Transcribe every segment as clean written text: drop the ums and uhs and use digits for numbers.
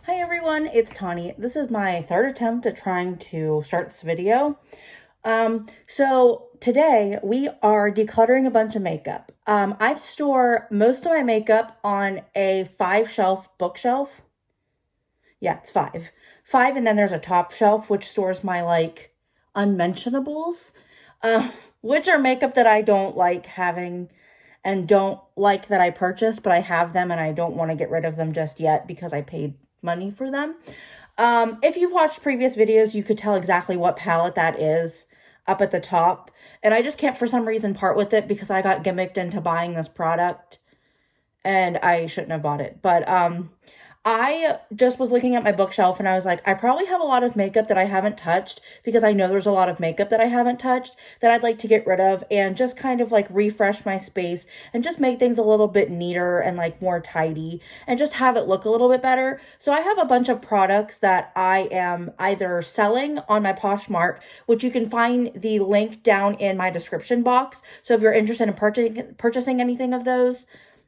Hi everyone, it's Tawney. This is my third attempt at trying to start this video. So today we are decluttering a bunch of makeup. I store most of my makeup on a 5-shelf bookshelf. Yeah, it's 5. 5, and then there's a top shelf which stores my like unmentionables, which are makeup that I don't like having and don't like that I purchased, but I have them and I don't want to get rid of them just yet because I paid money for them. If you've watched previous videos, you could tell exactly what palette that is up at the top. And I just can't for some reason part with it because I got gimmicked into buying this product and I shouldn't have bought it. But I just was looking at my bookshelf and I was like, I probably have a lot of makeup that I haven't touched because I know there's a lot of makeup that I haven't touched that I'd like to get rid of and just kind of like refresh my space and just make things a little bit neater and like more tidy and just have it look a little bit better. So I have a bunch of products that I am either selling on my Poshmark, which you can find the link down in my description box. So if you're interested in purchasing anything of those,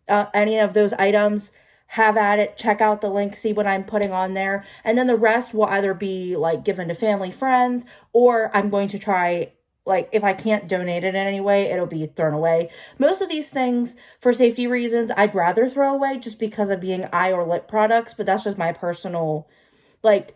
any of those items, have at it, check out the link, see what I'm putting on there. And then the rest will either be like given to family, friends, or I'm going to try, like if I can't donate it in any way, it'll be thrown away. Most of these things, for safety reasons, I'd rather throw away just because of being eye or lip products, but that's just my personal, like,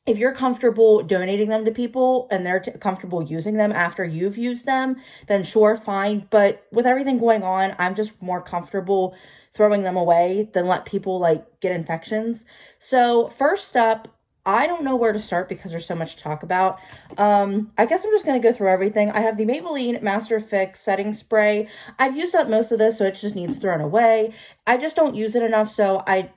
if you're comfortable donating them to people and they're comfortable using them after you've used them, then sure, fine. But with everything going on, I'm just more comfortable throwing them away than let people like get infections. So first up, I don't know where to start because there's so much to talk about. I guess I'm just going to go through everything. I have the Maybelline Master Fix Setting Spray. I've used up most of this, so it just needs thrown away. I just don't use it enough, so I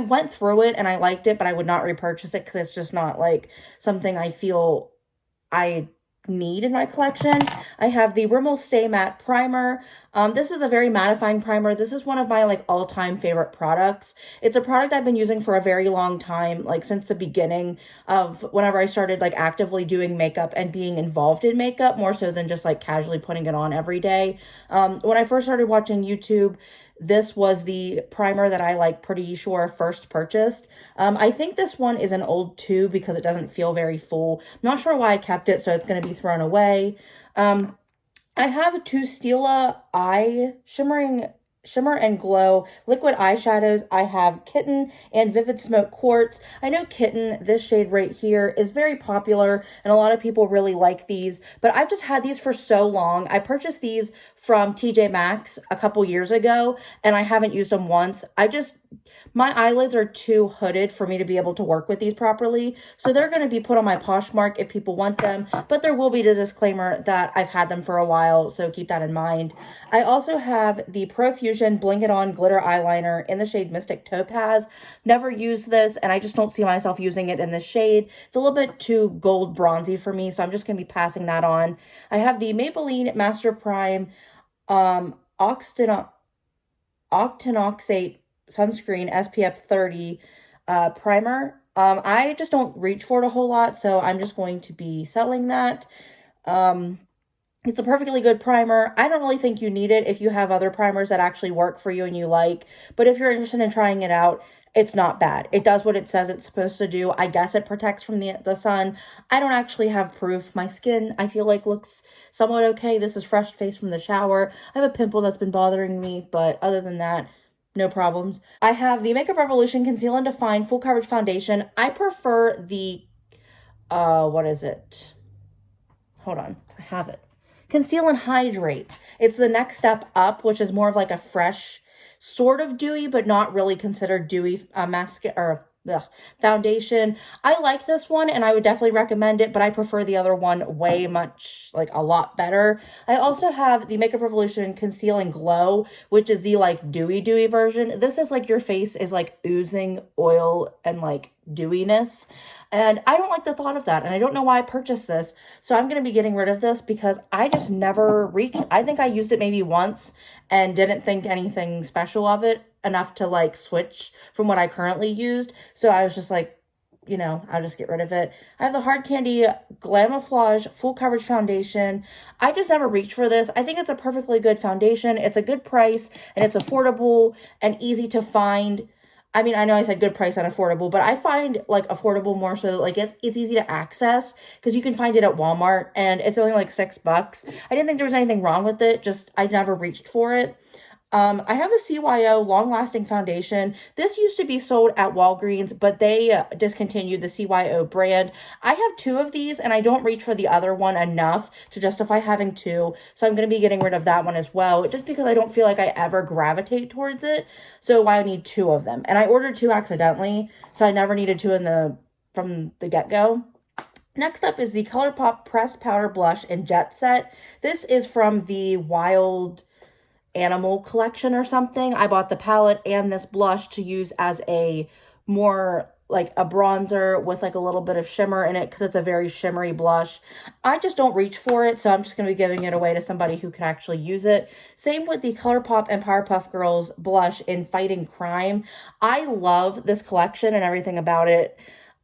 went through it and I liked it, but I would not repurchase it because it's just not like something I feel I need in my collection. I have the Rimmel Stay Matte Primer. This is a very mattifying primer. This is one of my like all-time favorite products. It's a product I've been using for a very long time, like since the beginning of whenever I started like actively doing makeup and being involved in makeup more so than just like casually putting it on every day. When I first started watching YouTube, this was the primer that I like pretty sure first purchased. I think this one is an old tube because it doesn't feel very full. I'm not sure why I kept it, so it's going to be thrown away. I have two Stila Shimmer and Glow liquid eyeshadows. I have Kitten and Vivid Smoke Quartz. I know Kitten, this shade right here, is very popular and a lot of people really like these, but I've just had these for so long. I purchased these from TJ Maxx a couple years ago and I haven't used them once. My eyelids are too hooded for me to be able to work with these properly, so they're going to be put on my Poshmark if people want them, but there will be the disclaimer that I've had them for a while, so keep that in mind. I also have the Profusion Bling It On Glitter Eyeliner in the shade Mystic Topaz. Never used this, and I just don't see myself using it in this shade. It's a little bit too gold bronzy for me, so I'm just going to be passing that on. I have the Maybelline Master Prime Octinoxate Sunscreen SPF 30 primer. I just don't reach for it a whole lot, so I'm just going to be selling that. It's a perfectly good primer. I don't really think you need it if you have other primers that actually work for you and you like, but if you're interested in trying it out, it's not bad. It does what it says it's supposed to do. I guess it protects from the sun. I don't actually have proof. My skin, I feel like, looks somewhat okay. This is fresh face from the shower. I have a pimple that's been bothering me, but other than that, no problems. I have the Makeup Revolution Conceal and Define Full Coverage Foundation. I prefer the, what is it? Hold on, I have it. Conceal and Hydrate. It's the next step up, which is more of like a fresh, sort of dewy, but not really considered dewy mascara foundation. I like this one and I would definitely recommend it, but I prefer the other one way much, like a lot better. I also have the Makeup Revolution Conceal and Glow, which is the like dewy version. This is like your face is like oozing oil and like dewiness. And I don't like the thought of that. And I don't know why I purchased this. So I'm going to be getting rid of this because I just never reached. I think I used it maybe once and didn't think anything special of it enough to like switch from what I currently used. So I was just like, you know, I'll just get rid of it. I have the Hard Candy Glamoflauge Full Coverage Foundation. I just never reached for this. I think it's a perfectly good foundation. It's a good price and it's affordable and easy to find. I mean, I know I said good price and affordable, but I find like affordable more so like it's easy to access because you can find it at Walmart and it's only like $6. I didn't think there was anything wrong with it, just I never reached for it. I have a CYO Long Lasting Foundation. This used to be sold at Walgreens, but they discontinued the CYO brand. I have two of these, and I don't reach for the other one enough to justify having two, so I'm going to be getting rid of that one as well, just because I don't feel like I ever gravitate towards it, so I need two of them. And I ordered two accidentally, so I never needed two from the get-go. Next up is the Colourpop Pressed Powder Blush in Jet Set. This is from the Wild Animal collection or something. I bought the palette and this blush to use as a more like a bronzer with like a little bit of shimmer in it because it's a very shimmery blush. I just don't reach for it, so I'm just going to be giving it away to somebody who could actually use it. Same with the Colourpop and Powerpuff Girls blush in Fighting Crime. I love this collection and everything about it.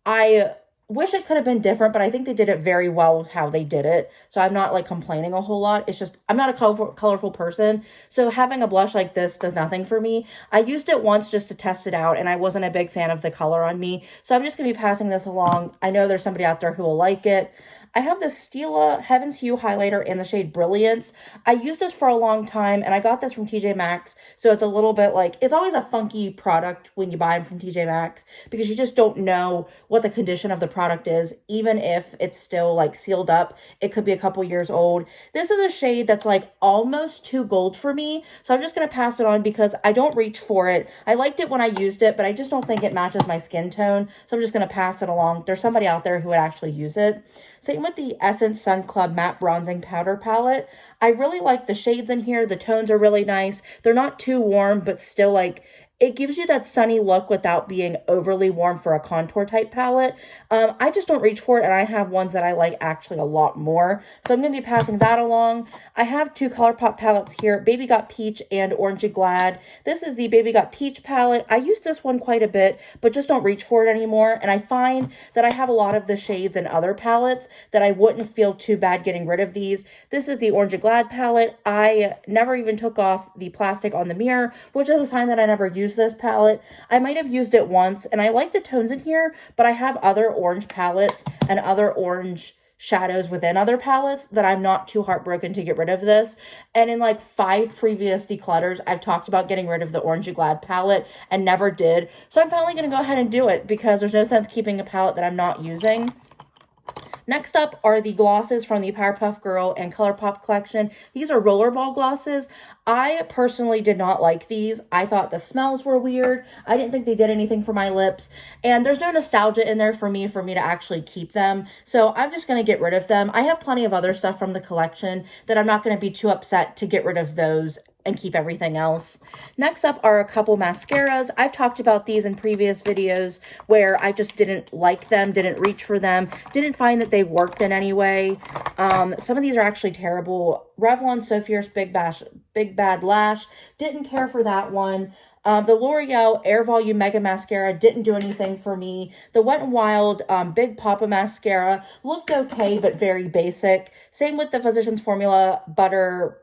I wish it could have been different, but I think they did it very well with how they did it. So I'm not like complaining a whole lot. It's just, I'm not a colorful person. So having a blush like this does nothing for me. I used it once just to test it out and I wasn't a big fan of the color on me. So I'm just going to be passing this along. I know there's somebody out there who will like it. I have the Stila Heaven's Hue highlighter in the shade Brilliance. I used this for a long time, and I got this from TJ Maxx, so it's a little bit like, it's always a funky product when you buy them from TJ Maxx, because you just don't know what the condition of the product is, even if it's still like sealed up. It could be a couple years old. This is a shade that's like almost too gold for me, so I'm just going to pass it on because I don't reach for it. I liked it when I used it, but I just don't think it matches my skin tone, so I'm just going to pass it along. There's somebody out there who would actually use it. Same with the Essence Sun Club Matte Bronzing Powder Palette. I really like the shades in here. The tones are really nice. They're not too warm, but still like, it gives you that sunny look without being overly warm for a contour type palette. I just don't reach for it, and I have ones that I like actually a lot more. So I'm going to be passing that along. I have two Colourpop palettes here, Baby Got Peach and Orangey Glad. This is the Baby Got Peach palette. I use this one quite a bit, but just don't reach for it anymore. And I find that I have a lot of the shades in other palettes that I wouldn't feel too bad getting rid of these. This is the Orangey Glad palette. I never even took off the plastic on the mirror, which is a sign that I never used this palette. I might have used it once, and I like the tones in here, but I have other orange palettes and other orange shadows within other palettes that I'm not too heartbroken to get rid of this. And in like 5 previous declutters, I've talked about getting rid of the Orangey Glad palette and never did. So I'm finally going to go ahead and do it because there's no sense keeping a palette that I'm not using. Next up are the glosses from the Powerpuff Girl and Colourpop collection. These are rollerball glosses. I personally did not like these. I thought the smells were weird. I didn't think they did anything for my lips. And there's no nostalgia in there for me to actually keep them. So I'm just going to get rid of them. I have plenty of other stuff from the collection that I'm not going to be too upset to get rid of those and keep everything else. Next up are a couple mascaras. I've talked about these in previous videos where I just didn't like them, didn't reach for them, didn't find that they worked in any way. Some of these are actually terrible. Revlon So Fierce Big Bad Lash, didn't care for that one. The L'Oreal Air Volume Mega Mascara didn't do anything for me. The Wet n Wild Big Papa Mascara looked okay, but very basic. Same with the Physicians Formula Butter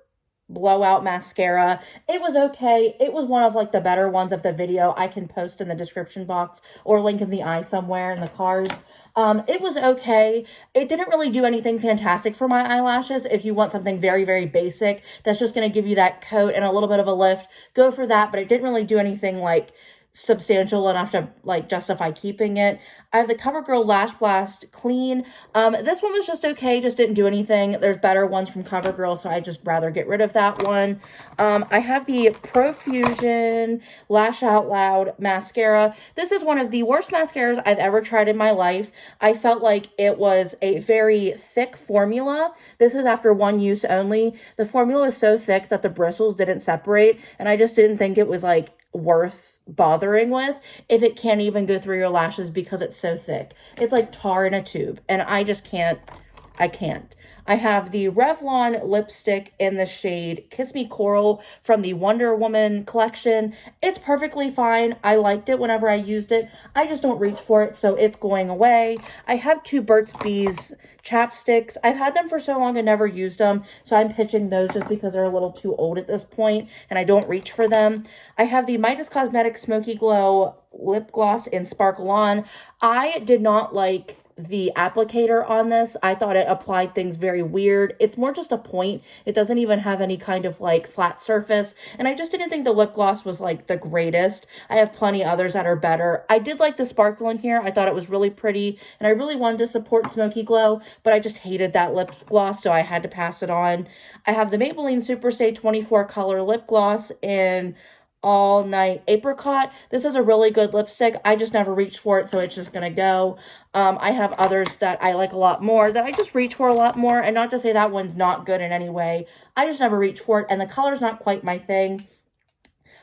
Blowout Mascara. It was okay. It was one of like the better ones of the video. I can post in the description box or link in the eye somewhere in the cards. It was okay. It didn't really do anything fantastic for my eyelashes. If you want something very, very basic that's just going to give you that coat and a little bit of a lift, go for that. But it didn't really do anything like substantial enough to like justify keeping it. I have the CoverGirl Lash Blast Clean. This one was just okay, just didn't do anything. There's better ones from CoverGirl, so I'd just rather get rid of that one. I have the Profusion Lash Out Loud Mascara. This is one of the worst mascaras I've ever tried in my life. I felt like it was a very thick formula. This is after one use only. The formula was so thick that the bristles didn't separate, and I just didn't think it was like worth bothering with if it can't even go through your lashes because it's so thick. It's like tar in a tube, and I just can't. I can't. I have the Revlon lipstick in the shade Kiss Me Coral from the Wonder Woman collection. It's perfectly fine. I liked it whenever I used it. I just don't reach for it, so it's going away. I have two Burt's Bees chapsticks. I've had them for so long and never used them, so I'm pitching those just because they're a little too old at this point and I don't reach for them. I have the Midas Cosmetic Smoky Glow lip gloss in Sparkle On. I did not like the applicator on this. I thought it applied things very weird. It's more just a point. It doesn't even have any kind of like flat surface. And I just didn't think the lip gloss was like the greatest. I have plenty others that are better. I did like the sparkle in here. I thought it was really pretty and I really wanted to support Smoky Glow, but I just hated that lip gloss, so I had to pass it on. I have the Maybelline Super Stay 24 color lip gloss in All Night Apricot. This is a really good lipstick. I just never reached for it, so it's just gonna go. I have others that I like a lot more, that I just reach for a lot more, and not to say that one's not good in any way. I just never reach for it, and the color's not quite my thing.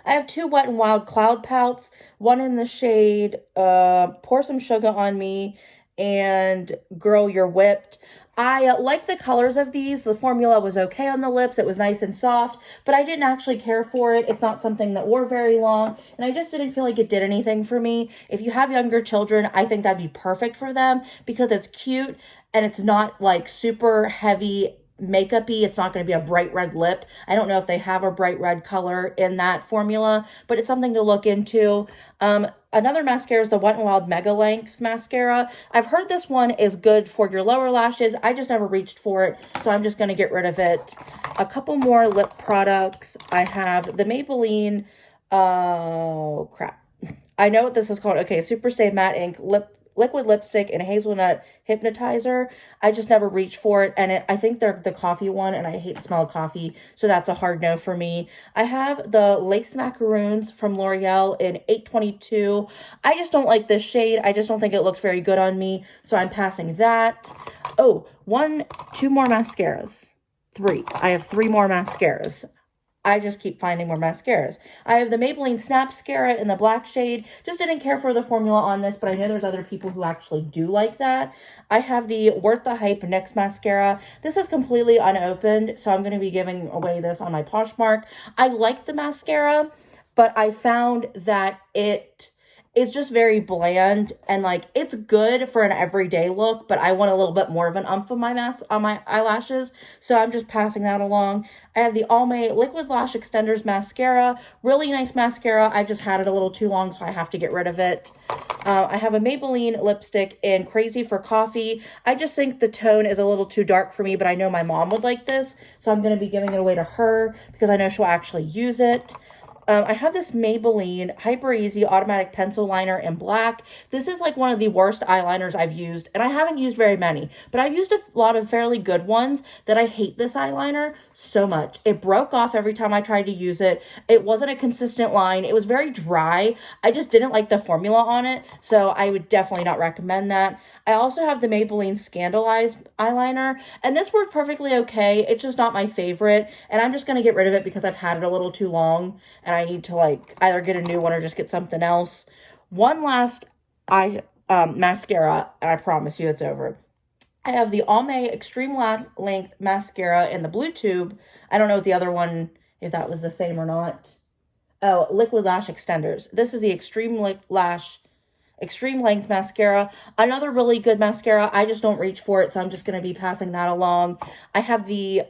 I have two Wet n Wild Cloud Pouts, one in the shade Pour Some Sugar on Me and Girl, You're Whipped. I like the colors of these. The formula was okay on the lips. It was nice and soft, but I didn't actually care for it. It's not something that wore very long, and I just didn't feel like it did anything for me. If you have younger children, I think that'd be perfect for them because it's cute and it's not like super heavy makeup-y. It's not going to be a bright red lip. I don't know if they have a bright red color in that formula, but it's something to look into. Another mascara is the Wet n Wild Mega Length Mascara. I've heard this one is good for your lower lashes. I just never reached for it, so I'm just going to get rid of it. A couple more lip products. I have the Maybelline, oh crap. I know what this is called. Okay, Super Stay Matte Ink Liquid Lipstick and Hazelnut Hypnotizer. I just never reached for it, and I think they're the coffee one, and I hate the smell of coffee, so that's a hard no for me. I have the Lace Macaroons from L'Oreal in 822. I just don't like this shade. I just don't think it looks very good on me, so I'm passing that. Oh, two more mascaras. I have three more mascaras. I just keep finding more mascaras. I have the Maybelline Snapscara in the black shade. Just didn't care for the formula on this, but I know there's other people who actually do like that. I have the Worth the Hype NYX Mascara. This is completely unopened, so I'm going to be giving away this on my Poshmark. I like the mascara, but I found that it is just very bland, and like it's good for an everyday look, but I want a little bit more of an umph on my eyelashes, so I'm just passing that along. I have the Almay Liquid Lash Extenders Mascara. Really nice mascara. I've just had it a little too long, so I have to get rid of it. I have a Maybelline lipstick in Crazy for Coffee. I just think the tone is a little too dark for me, but I know my mom would like this, so I'm going to be giving it away to her because I know she'll actually use it. I have this Maybelline Hyper Easy Automatic Pencil Liner in black. This is like one of the worst eyeliners I've used, and I haven't used very many, but I've used a lot of fairly good ones that I hate this eyeliner so much. It broke off every time I tried to use it. It wasn't a consistent line. It was very dry. I just didn't like the formula on it, so I would definitely not recommend that. I also have the Maybelline Scandalized eyeliner, and this worked perfectly okay. It's just not my favorite, and I'm just going to get rid of it because I've had it a little too long, and I need to like either get a new one or just get something else. One last mascara, and I promise you it's over. I have the Almay Extreme Length Mascara in the blue tube. I don't know what the other one, if that was the same or not. Oh, Liquid Lash Extenders. This is the Extreme Length Mascara. Another really good mascara. I just don't reach for it, so I'm just going to be passing that along. I have the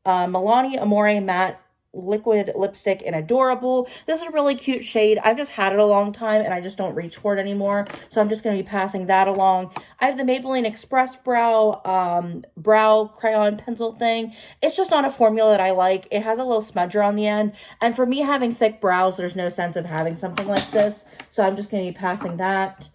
Milani Amore Matte Liquid Lipstick in Adorable. This is a really cute shade. I've just had it a long time and I just don't reach for it anymore, so I'm just going to be passing that along. I have the Maybelline Express Brow Crayon Pencil thing. It's just not a formula that I like. It has a little smudger on the end, and for me having thick brows, there's no sense of having something like this, so I'm just going to be passing that.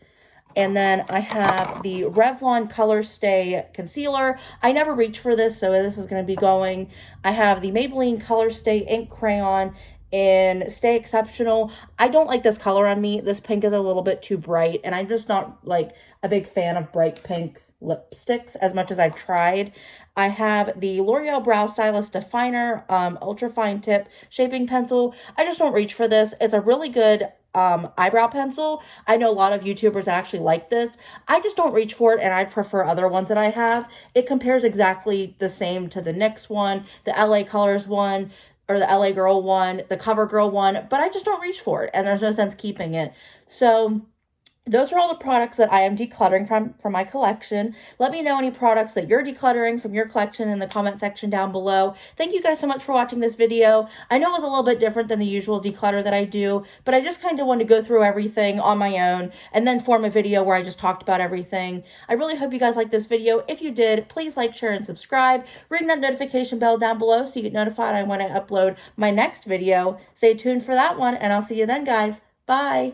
And then I have the Revlon Colorstay Concealer. I never reach for this, so this is going to be going. I have the Maybelline Colorstay Ink Crayon in Stay Exceptional. I don't like this color on me. This pink is a little bit too bright, and I'm just not like a big fan of bright pink lipsticks as much as I've tried. I have the L'Oreal Brow Stylist Definer Ultra Fine Tip Shaping Pencil. I just don't reach for this. It's a really good eyebrow pencil. I know a lot of YouTubers that actually like this. I just don't reach for it, and I prefer other ones that I have. It compares exactly the same to the NYX one, the LA Colors one, or the LA Girl one, the Covergirl one, but I just don't reach for it, and there's no sense keeping it. So those are all the products that I am decluttering from my collection. Let me know any products that you're decluttering from your collection in the comment section down below. Thank you guys so much for watching this video. I know it was a little bit different than the usual declutter that I do, but I just kind of wanted to go through everything on my own and then form a video where I just talked about everything. I really hope you guys liked this video. If you did, please like, share, and subscribe. Ring that notification bell down below so you get notified when I upload my next video. Stay tuned for that one, and I'll see you then, guys. Bye!